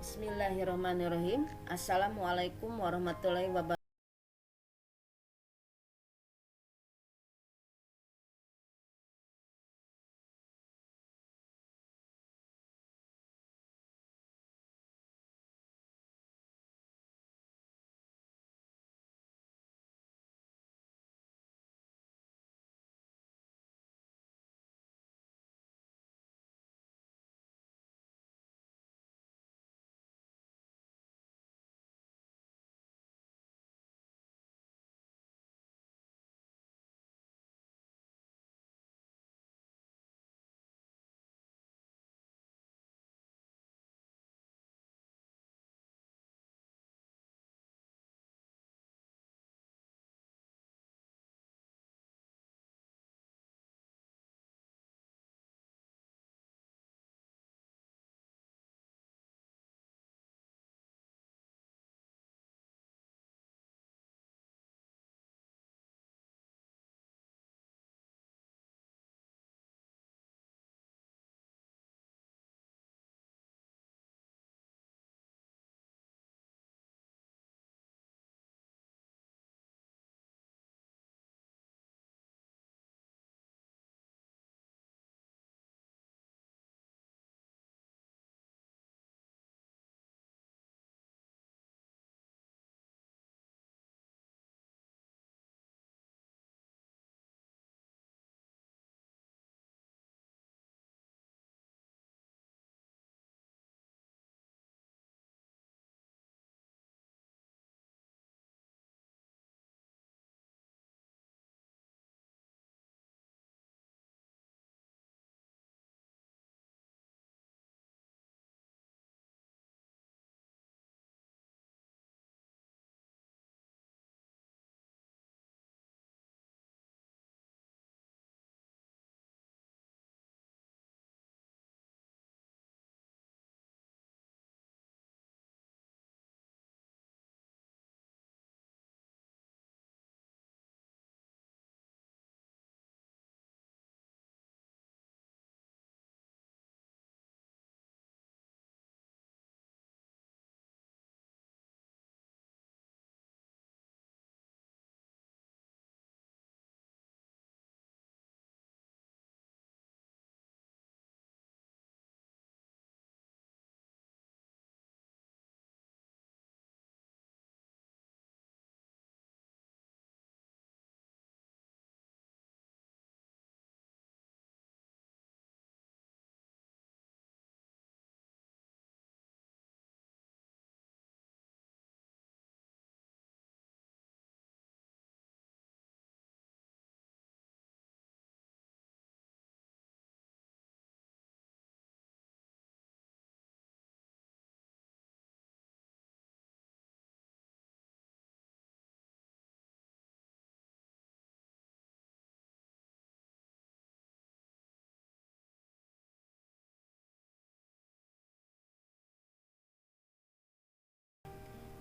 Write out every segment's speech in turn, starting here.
Bismillahirrahmanirrahim. Assalamualaikum warahmatullahi wabarakatuh.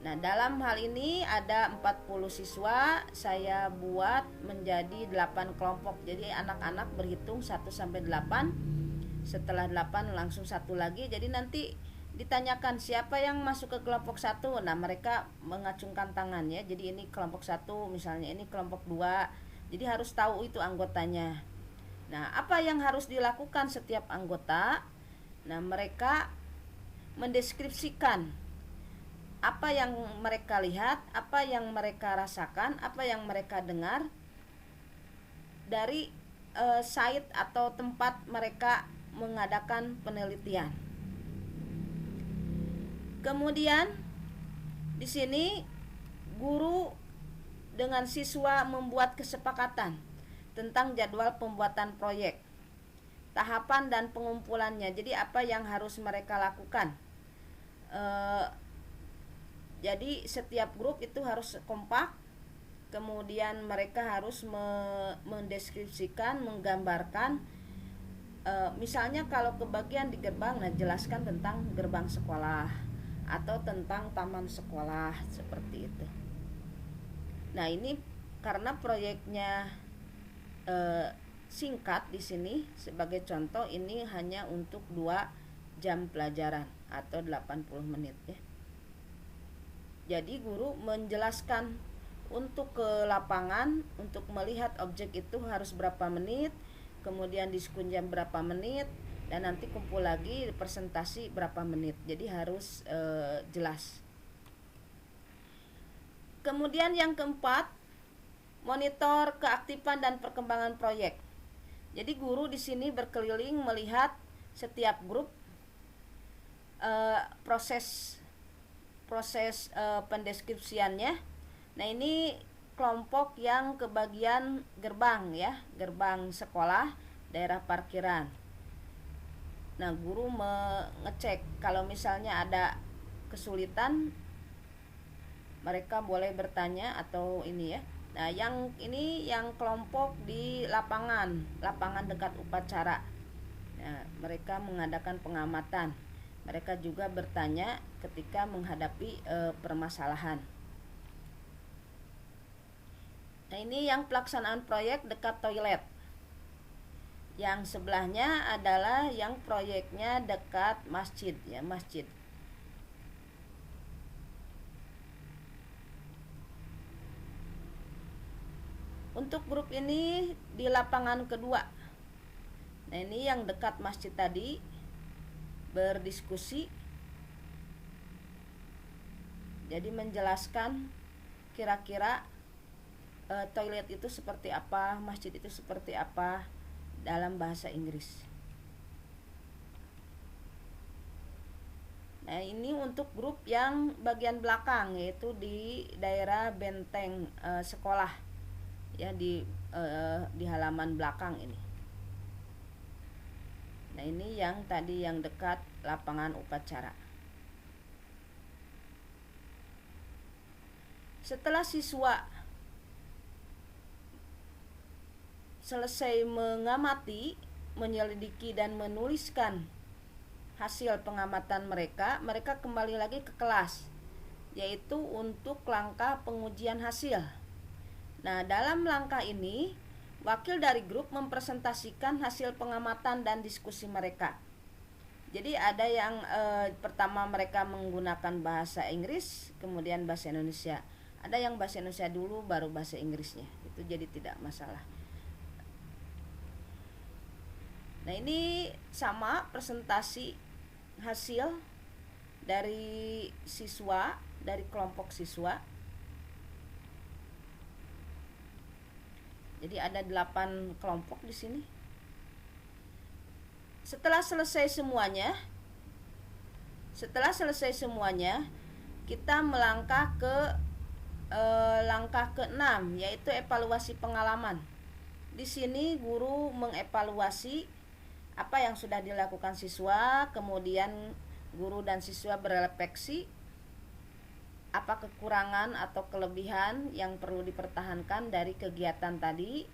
Nah, dalam hal ini ada 40 siswa, saya buat menjadi 8 kelompok. Jadi anak-anak berhitung 1 sampai 8. Setelah 8 langsung satu lagi. Jadi nanti ditanyakan siapa yang masuk ke kelompok 1. Nah, mereka mengacungkan tangan ya. Jadi ini kelompok 1, misalnya ini kelompok 2. Jadi harus tahu itu anggotanya. Nah, apa yang harus dilakukan setiap anggota? Nah, mereka mendeskripsikan apa yang mereka lihat, apa yang mereka rasakan, apa yang mereka dengar dari site atau tempat mereka mengadakan penelitian. Kemudian di sini guru dengan siswa membuat kesepakatan tentang jadwal pembuatan proyek, tahapan dan pengumpulannya. Jadi apa yang harus mereka lakukan? Jadi setiap grup itu harus kompak, kemudian mereka harus mendeskripsikan, menggambarkan. Misalnya kalau kebagian di gerbang, nah jelaskan tentang gerbang sekolah atau tentang taman sekolah seperti itu. Nah ini karena proyeknya singkat di sini, sebagai contoh ini hanya untuk 2 jam pelajaran atau 80 menit ya. Jadi guru menjelaskan untuk ke lapangan untuk melihat objek itu harus berapa menit, kemudian diskusi jam berapa menit, dan nanti kumpul lagi presentasi berapa menit. Jadi harus jelas. Kemudian yang keempat, monitor keaktifan dan perkembangan proyek. Jadi guru di sini berkeliling melihat setiap grup proses pendeskripsiannya. Nah, ini kelompok yang ke bagian gerbang ya, gerbang sekolah, daerah parkiran. Nah, guru mengecek kalau misalnya ada kesulitan, mereka boleh bertanya atau ini ya. Nah, yang ini yang kelompok di lapangan dekat upacara. Nah, mereka mengadakan pengamatan. Mereka juga bertanya ketika menghadapi permasalahan. Nah, ini yang pelaksanaan proyek dekat toilet. Yang sebelahnya adalah yang proyeknya dekat masjid ya, masjid. Untuk grup ini di lapangan kedua. Nah, ini yang dekat masjid tadi berdiskusi. Jadi menjelaskan kira-kira toilet itu seperti apa, masjid itu seperti apa dalam bahasa Inggris. Nah, ini untuk grup yang bagian belakang, yaitu di daerah benteng sekolah ya, di halaman belakang ini. Nah, ini yang tadi yang dekat lapangan upacara. Setelah siswa selesai mengamati, menyelidiki dan menuliskan hasil pengamatan mereka kembali lagi ke kelas, yaitu untuk langkah pengujian hasil. Nah, dalam langkah ini, wakil dari grup mempresentasikan hasil pengamatan dan diskusi mereka. Jadi ada yang pertama mereka menggunakan bahasa Inggris, kemudian bahasa Indonesia. Ada yang bahasa Indonesia dulu, baru bahasa Inggrisnya. Itu jadi tidak masalah. Nah, ini sama presentasi hasil dari siswa, dari kelompok siswa. Jadi ada 8 kelompok di sini. Setelah selesai semuanya, kita melangkah ke langkah ke-6, yaitu evaluasi pengalaman. Di sini guru mengevaluasi apa yang sudah dilakukan siswa, kemudian guru dan siswa berefleksi apa kekurangan atau kelebihan yang perlu dipertahankan dari kegiatan tadi.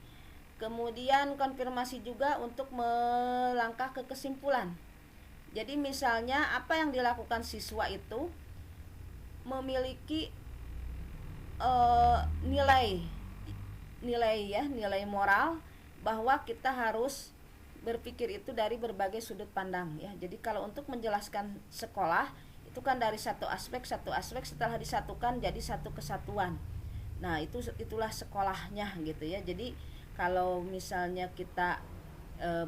Kemudian konfirmasi juga untuk melangkah ke kesimpulan. Jadi misalnya apa yang dilakukan siswa itu memiliki nilai moral, bahwa kita harus berpikir itu dari berbagai sudut pandang ya. Jadi kalau untuk menjelaskan sekolah itu kan dari satu aspek setelah disatukan jadi satu kesatuan. Nah, itulah sekolahnya gitu ya. Jadi kalau misalnya kita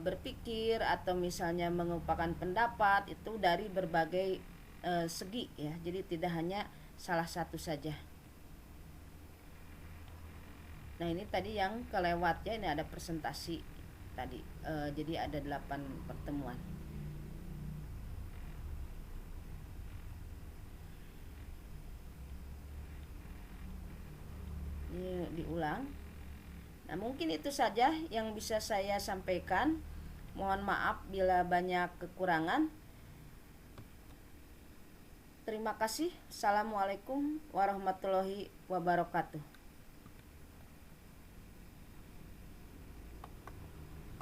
berpikir atau misalnya mengumpulkan pendapat itu dari berbagai segi ya. Jadi tidak hanya salah satu saja. Nah, ini tadi yang kelewat ya, ini ada presentasi tadi. Jadi ada 8 pertemuan. Ini diulang. Nah, mungkin itu saja yang bisa saya sampaikan. Mohon maaf bila banyak kekurangan. Terima kasih. Assalamualaikum warahmatullahi wabarakatuh.